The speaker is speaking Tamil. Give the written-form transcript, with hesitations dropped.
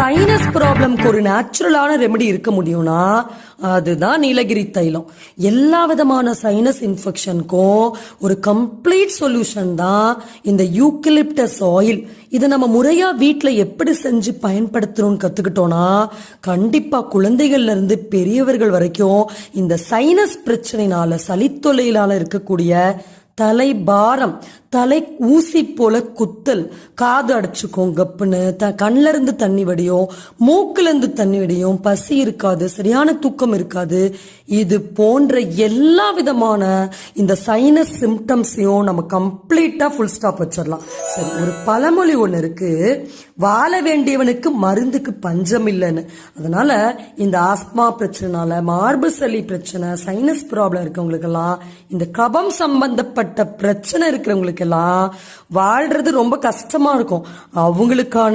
சைனஸ் ப்ராப்ளம்க்கு ஒரு நேச்சுரலான ரெமெடி இருக்க முடியும்னா அதுதான் நீலகிரி தைலம். எல்லா விதமான சைனஸ் இன்ஃபெக்ஷனுக்கும் ஒரு கம்ப்ளீட் சொல்யூஷன் தான் இந்த யூக்கலிப்டஸ் ஆயில். இதை நம்ம முறையா வீட்டில் எப்படி செஞ்சு பயன்படுத்தணும்னு கத்துக்கிட்டோம்னா கண்டிப்பா குழந்தைகள்ல இருந்து பெரியவர்கள் வரைக்கும் இந்த சைனஸ் பிரச்சனைனால சளித்தொல்லையினால இருக்கக்கூடிய தலை பாரம், தலை ஊசி போல குத்தல், காது அடைச்சுக்கும் கப்புன்னு, கண்ல இருந்து தண்ணி வடியும், மூக்குல இருந்து தண்ணி வடியும், பசி இருக்காது, சரியான தூக்கம் இருக்காது, இது போன்ற எல்லா விதமான இந்த சைனஸ் சிம்டம்ஸையும் நம்ம கம்ப்ளீட்டா ஃபுல் ஸ்டாப் வச்சிடலாம். சரி, ஒரு பழமொழி ஒண்ணு இருக்கு, வாழ வேண்டியவனுக்கு மருந்துக்கு பஞ்சம் இல்லைன்னு. அதனால இந்த ஆஸ்மா பிரச்சனைனால, மார்பு சளி பிரச்சனை, சைனஸ் ப்ராப்ளம் இருக்கவங்களுக்கு எல்லாம், இந்த கபம் சம்பந்தப்பட்ட பிரச்சனை இருக்கிறவங்களுக்கு எல்லாம் வாழ்றது ரொம்ப கஷ்டமா இருக்கும். அவங்களுக்கான